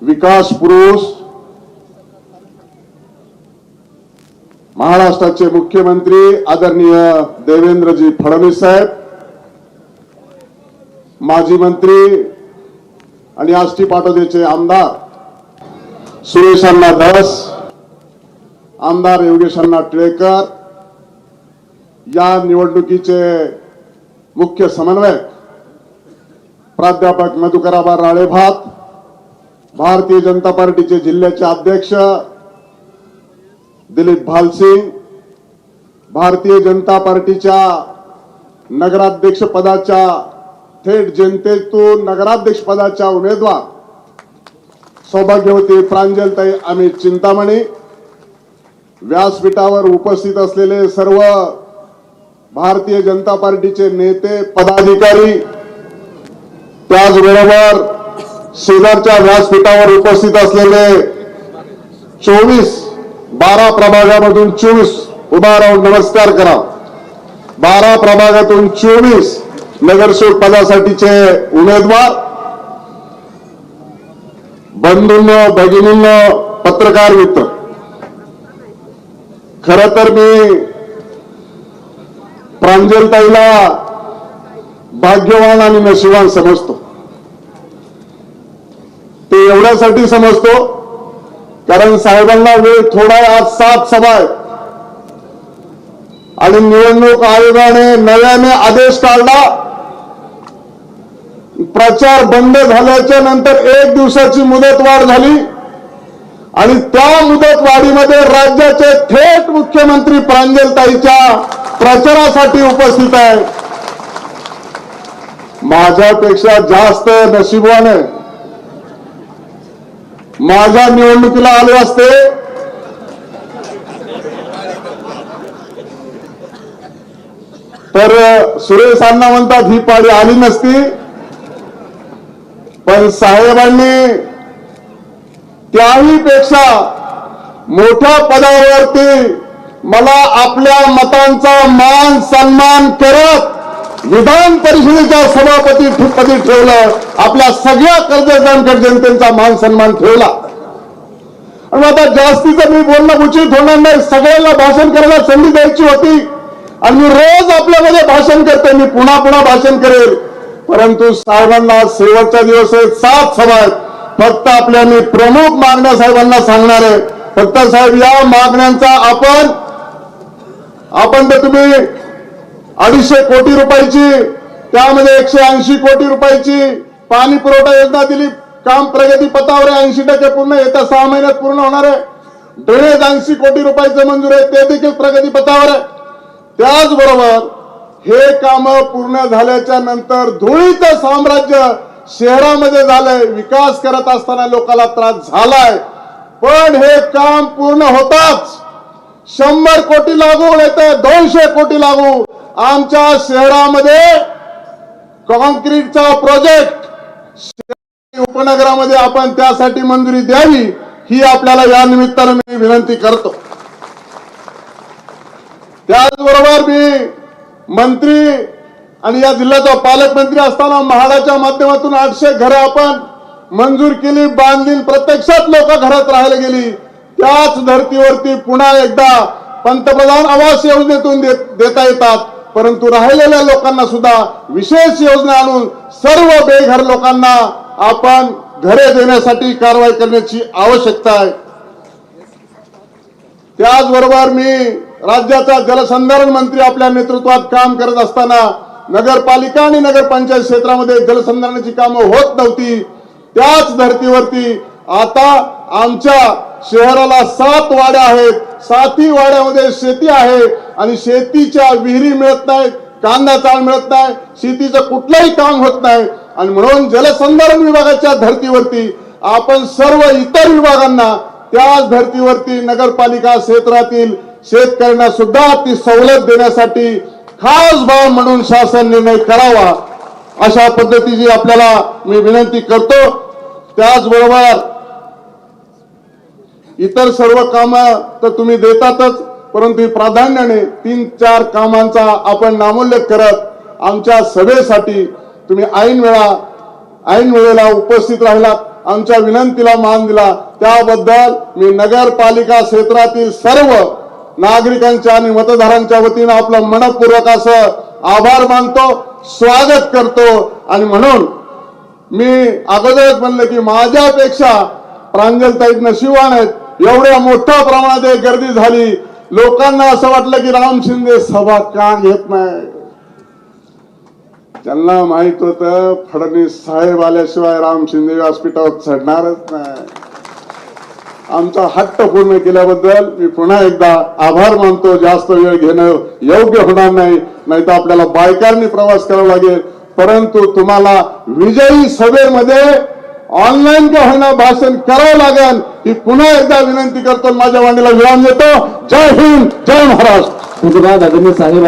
विकास पुरुष, महाराष्ट्राचे मुख्यमंत्री आदरणीय देवेंद्रजी फडणवीस साहेब, माजी मंत्री आणि आष्टी पाटोदेचे आमदार सुरेशांना धस, आमदार योगेशांना टिळेकर, या निवडणुकीचे मुख्य समन्वयक प्राध्यापक मधुकराबा राळेभात, भारतीय जनता पार्टीचे जिल्ह्याचे अध्यक्ष दिलीप भालसिंग, भारतीय जनता पार्टीच्या नगराध्यक्ष पदाच्या थेट जनतेतून नगराध्यक्ष पदाच्या उमेदवार सौभाग्यवती प्रांजलताई अमित चिंतामणी, व्यासपीठावर उपस्थित असलेले सर्व भारतीय जनता पार्टीचे नेते पदाधिकारी, त्याचबरोबर शेजारच्या व्यासपीठावर उपस्थित असलेले 12 प्रभागामधून 24 उभा राहून नमस्कार करा. 12 प्रभागातून 24 नगरसेवक पदासाठीचे उमेदवार, बंधूंनो, भगिनींनो, पत्रकार मित्र, खरं तर मी प्रांजलताईला भाग्यवान आणि नशिबान समजतो. ते एवढ्यासाठी समजतो कारण साहेबांना वेळ थोडा, आज 7 सभा आहेत आणि निवडणूक आयोगाने नव्याने आदेश काढला. प्रचार बंद झाल्याच्या नंतर 1 दिवसाची मुदतवाढ झाली आणि त्या मुदतवाढीमध्ये राज्याचे थेट मुख्यमंत्री प्रांजलताईच्या प्रचारासाठी उपस्थित आहे. माझ्यापेक्षा जास्त नशिबवान आहे. माझ्या निवडणुकीला आले असते तर सुरेशांना म्हणतात ही पाळी आली नसती, पण साहेबांनी त्याही पेक्षा मोठ्या पदावरती मला आपल्या मतांचा मान सन्मान करत विधान परिषदेच्या सभापती पदी ठेवलं. आपल्या सगळ्या कर्जदारांकडे जनतेचा मान सन्मान ठेवला. आणि आता जास्तीचं मी बोलणं उचित होणार नाही. सगळ्यांना भाषण करायला संधी द्यायची होती आणि मी रोज आपल्यामध्ये भाषण करते, मी पुन्हा भाषण करेल, परंतु साहेबांना शेवटचा दिवस आहे, 7 सभा आहेत. फक्त आपल्या मी प्रमुख मागण्या साहेबांना सांगणार आहे. फक्त साहेब, या मागण्यांचा आपण तर तुम्ही 250 कोटी रुपयाची, त्यामध्ये 180 कोटी रुपयाची पाणी पुरवठा योजना दिली. काम प्रगती पथावर आहे, 80% पूर्ण, येत्या 6 महिन्यात पूर्ण होणार आहे. ड्रेनेज 80 कोटी रुपयाचं मंजूर आहे, ते देखील प्रगती पथावर आहे. त्याचबरोबर हे काम पूर्ण झाल्याच्या नंतर धुळीचं साम्राज्य शहरामध्ये झालंय. विकास करत असताना लोकांना त्रास झालाय, पण हे काम पूर्ण होताच 100 कोटी लागू, नाही तर 200 कोटी लागू. आमच्या शहरामध्ये कॉन्क्रीटचा प्रोजेक्ट उपनगरामध्ये आपण त्यासाठी मंजुरी द्यावी, ही आपल्याला या निमित्तानं मी विनंती करतो. त्याचबरोबर मी मंत्री आणि या जिल्ह्याचा पालकमंत्री असताना म्हाडाच्या माध्यमातून 800 घरं आपण मंजूर केली, बांधली, प्रत्यक्षात लोक घरात राहायला गेली. त्याच धर्तीवरती पुन्हा एकदा पंतप्रधान आवास योजनेतून देता येतात, परंतु राहिलेल्या लोकांना सुद्धा विशेष योजना आणून सर्व बेघर लोकांना आपण घरे देण्यासाठी कारवाई करण्याची आवश्यकता आहे. त्याचबरोबर मी राज्याचा जलसंधारण मंत्री आपल्या नेतृत्वात काम करत असताना नगरपालिका आणि नगरपंचायत क्षेत्रामध्ये जलसंधारणाची कामं होत नव्हती. त्याच धर्तीवरती आता आमच्या शहराला 7 वाड्या आहेत. 7ही वाड्यामध्ये शेती आहे आणि शेतीच्या विहिरी मिळत नाही, कांदा चाळ मिळत नाही, शेतीचं कुठलंही काम होत नाही. आणि म्हणून जलसंधारण विभागाच्या धर्तीवरती आपण सर्व इतर विभागांना त्याच धर्तीवरती नगरपालिका क्षेत्रातील शेतकऱ्यांना सुद्धा ती सवलत देण्यासाठी खास भाव म्हणून शासन निर्णय करावा, अशा पद्धतीची आपल्याला मी विनंती करतो. त्याचबरोबर इतर सर्व कामं तर तुम्ही देतातच, परंतु प्राधान्याने 3-4 कामांचा आपण नामोल्लेख करत आमच्या सभेसाठी तुम्ही ऐन वेळेला उपस्थित राहिलात. आमच्या विनंतीला मान दिला त्याबद्दल मी नगरपालिका क्षेत्रातील सर्व नागरिकांच्या आणि मतदारांच्या वतीनं आपलं मनपूर्वक असं आभार मानतो, स्वागत करतो. आणि म्हणून मी अगोदरच म्हणलं की माझ्यापेक्षा प्रांजलताई नशिबान आहेत. एवढ्या मोठ्या प्रमाणात गर्दी झाली, लोकांना असं वाटलं की राम शिंदे सभा का घेत नाही. त्यांना माहित होतं फडणवीस साहेब आल्याशिवाय राम शिंदे व्यासपीठावर चढणारच नाही. आमचा हट्ट पूर्ण केल्याबद्दल मी पुन्हा एकदा आभार मानतो. जास्त वेळ घेणं योग्य होणार नाही, नाहीतर आपल्याला बायकांनी प्रवास करावा लागेल. परंतु तुम्हाला विजयी सभेमध्ये ऑनलाईन का होईना भाषण करावं लागेल ही पुन्हा एकदा विनंती करतो. माझ्या वाणीला विराम देतो. जय हिंद, जय महाराष्ट्र. धन्यवाद आदरणीय साहेब.